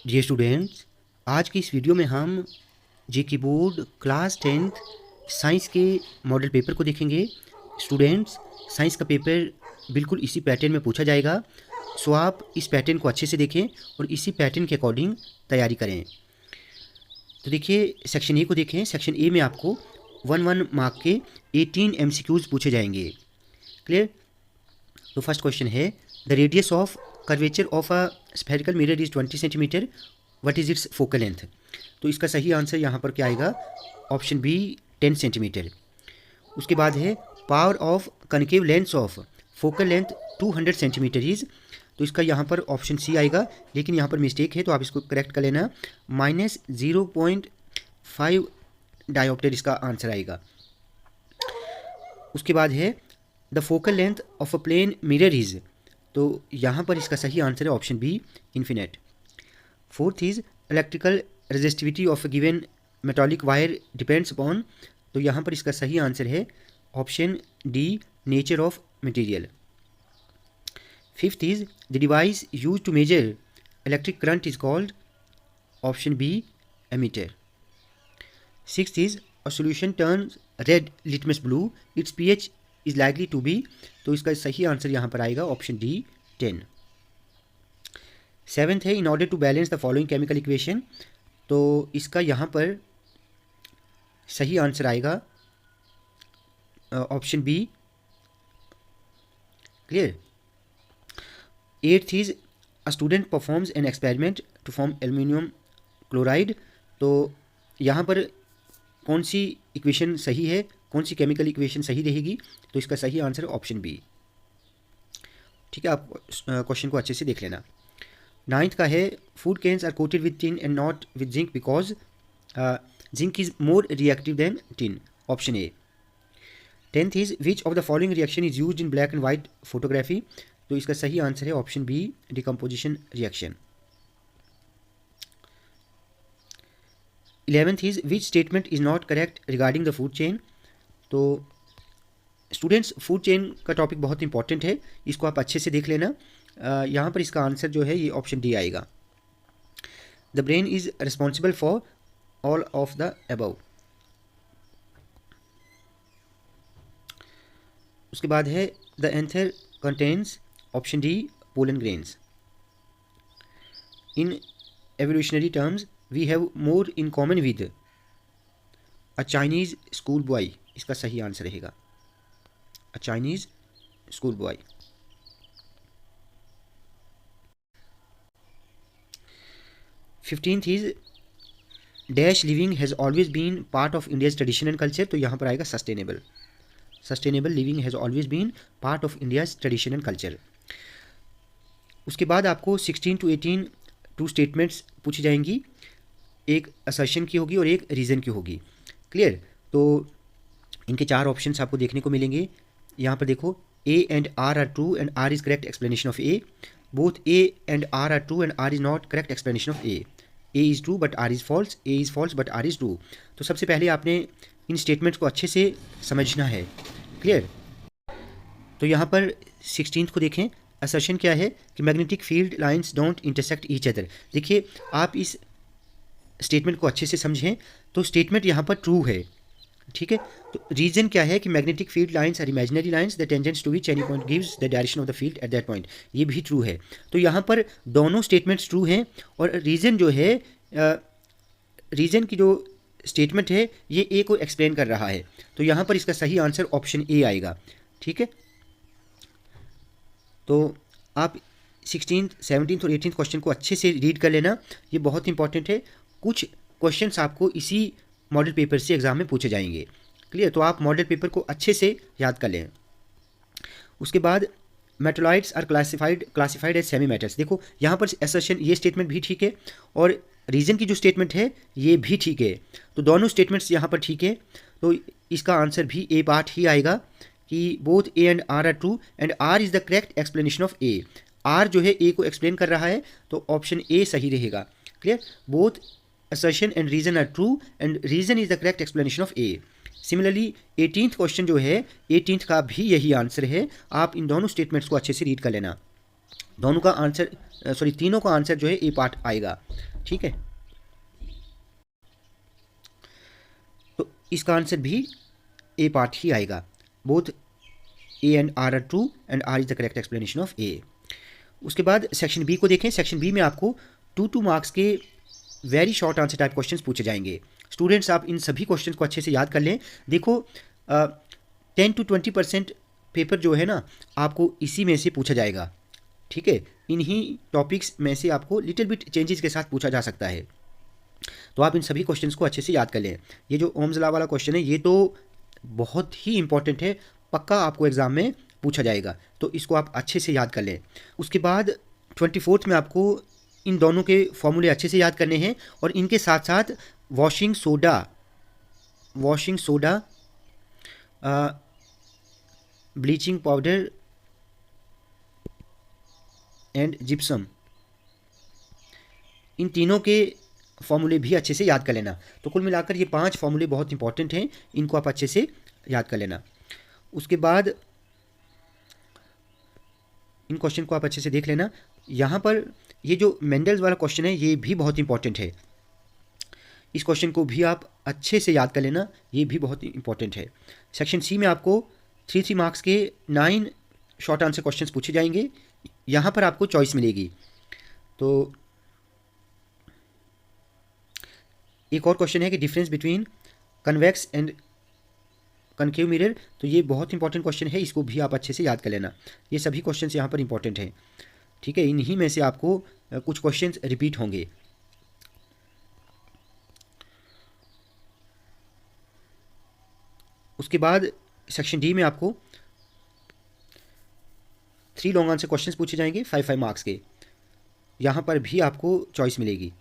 Dear students, आज की इस वीडियो में हम जेके बोर्ड क्लास 10th साइंस के मॉडल पेपर को देखेंगे। स्टूडेंट्स, साइंस का पेपर बिल्कुल इसी पैटर्न में पूछा जाएगा, सो आप इस पैटर्न को अच्छे से देखें और इसी पैटर्न के अकॉर्डिंग तैयारी करें। तो देखिए, सेक्शन ए को देखें। सेक्शन ए में आपको 1 मार्क के 18 MCQs पूछे जाएंगे। क्लियर? तो फर्स्ट क्वेश्चन है, the radius of curvature of a spherical mirror is 20 centimetre, what is its focal length? तो इसका सही आंसर यहाँ पर क्या आएगा? Option B 10 centimetre. उसके बाद है, power of concave lens of focal length 200 centimetre is, तो इसका यहाँ पर ऑप्शन सी आएगा, लेकिन यहाँ पर मिस्टेक है तो आप इसको करेक्ट कर लेना। -0.5 डायोप्टर इसका आंसर आएगा। उसके बाद है, the focal length of a plane mirror is, तो यहाँ पर इसका सही आंसर है option B infinite. Fourth is, electrical resistivity of a given metallic wire depends upon, तो यहाँ पर इसका सही आंसर है option D nature of material. Fifth is, the device use to measure electric current is called, option B ammeter. Sixth is, a solution turns red litmus blue, its pH is likely to be, तो इसका सही answer यहाँ पर आएगा option D 10। Seventh है, in order to balance the following chemical equation, तो इसका यहाँ पर सही आंसर आएगा option B. Clear? Eighth is, a student performs an experiment to form aluminium chloride, तो यहाँ पर कौन सी इक्वेशन सही है, कौन सी केमिकल इक्वेशन सही रहेगी? तो इसका सही आंसर ऑप्शन बी। ठीक है, आप क्वेश्चन को अच्छे से देख लेना। नाइन्थ का है, food cans are coated with tin and not with zinc because zinc is more reactive than tin, option A. Tenth is, which of the following reaction is use in black and white photography, तो इसका सही answer है option B decomposition reaction. 11th is, which statement is not correct regarding the food chain, तो students, food chain का topic बहुत important है, इसको आप अच्छे से देख लेना। यहाँ पर इसका आंसर जो है ये ऑप्शन डी आएगा। The brain is responsible for all of the above. उसके बाद है, the anther contains, option D pollen grains. In evolutionary terms we have more in common with a Chinese school boy, इसका सही answer रहेगा a Chinese school boy. Fifteenth is, dash living has always been part of India's tradition and culture, तो यहाँ पर आएगा sustainable. Sustainable living has always been part of India's tradition and culture. उसके बाद आपको 16 to 18 टू स्टेटमेंट्स पूछी जाएंगी, एक असर्शन की होगी और एक रीज़न की होगी। क्लियर? तो इनके चार ऑप्शंस आपको देखने को मिलेंगे। यहाँ पर देखो, A and R are true and R is correct explanation of A, both A and R true and R is not correct explanation of A is true but R is false, A is false but R is true. तो सबसे पहले आपने इन statements को अच्छे से समझना है। Clear? तो यहाँ पर 16th को देखें। असर्शन क्या है कि magnetic field lines don't intersect each other. देखिए, आप इस स्टेटमेंट को अच्छे से समझें तो स्टेटमेंट यहाँ पर ट्रू है। ठीक है, तो रीजन क्या है कि magnetic field lines are imaginary lines the tangents to which any point gives the direction of the field at that point, ये भी ट्रू है। तो यहाँ पर दोनों स्टेटमेंट्स ट्रू हैं और रीजन जो है, रीजन की जो स्टेटमेंट है ये ए को एक्सप्लेन कर रहा है, तो यहाँ पर इसका सही आंसर ऑप्शन ए आएगा। ठीक है, तो आप 16th, 17th और 18th क्वेश्चन को अच्छे से रीड कर लेना, ये बहुत इंपॉर्टेंट है। कुछ क्वेश्चंस आपको इसी मॉडल पेपर से एग्जाम में पूछे जाएंगे। क्लियर? तो आप मॉडल पेपर को अच्छे से याद कर लें। उसके बाद, metalloids are classified as semi metals. देखो, यहाँ पर असर्शन, ये स्टेटमेंट भी ठीक है और रीजन की जो स्टेटमेंट है ये भी ठीक है, तो दोनों स्टेटमेंट्स यहाँ पर ठीक है। तो इसका आंसर भी ए पार्ट ही आएगा कि both A and R are true and R is the correct explanation of A. R जो है ए को एक्सप्लेन कर रहा है, तो ऑप्शन ए सही रहेगा। Clear? Both assertion and reason are true and reason is the correct explanation of A. Similarly 18th question जो है, 18th का भी यही आंसर है। आप इन दोनों स्टेटमेंट्स को अच्छे से रीड कर लेना। दोनों का आंसर, तीनों का आंसर जो है ए पार्ट आएगा। ठीक है, तो इसका आंसर भी ए पार्ट ही आएगा। Both A and R true and R is the correct explanation of A. उसके बाद सेक्शन बी को देखें। सेक्शन बी में आपको 2 मार्क्स के very short answer type questions पूछे जाएंगे। स्टूडेंट्स, आप इन सभी क्वेश्चंस को अच्छे से याद कर लें। देखो 10 to 20% पेपर जो है ना, आपको इसी में से पूछा जाएगा, ठीक है। इन्हीं टॉपिक्स में से आपको लिटिल बिट चेंजेस के साथ पूछा जा सकता है, तो आप इन सभी क्वेश्चंस को अच्छे से याद कर लें। ये जो ओम्स लॉ वाला क्वेश्चन है, ये तो बहुत ही इंपॉर्टेंट है, पक्का आपको एग्जाम में पूछा जाएगा, तो इसको आप अच्छे से याद कर लें। उसके बाद 24th में आपको इन दोनों के फॉर्मूले अच्छे से याद करने हैं, और इनके साथ साथ washing soda, bleaching powder and gypsum, इन तीनों के फॉर्मूले भी अच्छे से याद कर लेना। तो कुल मिलाकर ये 5 फॉर्मूले बहुत इंपॉर्टेंट हैं, इनको आप अच्छे से याद कर लेना। उसके बाद इन क्वेश्चन को आप अच्छे से देख लेना। यहाँ पर ये जो मेंडल्स वाला क्वेश्चन है, ये भी बहुत इंपॉर्टेंट है, इस क्वेश्चन को भी आप अच्छे से याद कर लेना, ये भी बहुत इंपॉर्टेंट है। सेक्शन सी में आपको 3 मार्क्स के 9 शॉर्ट आंसर क्वेश्चंस पूछे जाएंगे। यहाँ पर आपको चॉइस मिलेगी। तो एक और क्वेश्चन है कि difference between convex and concave mirror, तो ये बहुत इंपॉर्टेंट क्वेश्चन है, इसको भी आप अच्छे से याद कर लेना। ये सभी क्वेश्चंस यहाँ पर इंपॉर्टेंट हैं, ठीक है। इन्हीं में से आपको कुछ क्वेश्चंस रिपीट होंगे। उसके बाद सेक्शन डी में आपको 3 लॉन्ग आंसर क्वेश्चंस पूछे जाएंगे 5 मार्क्स के। यहाँ पर भी आपको चॉइस मिलेगी।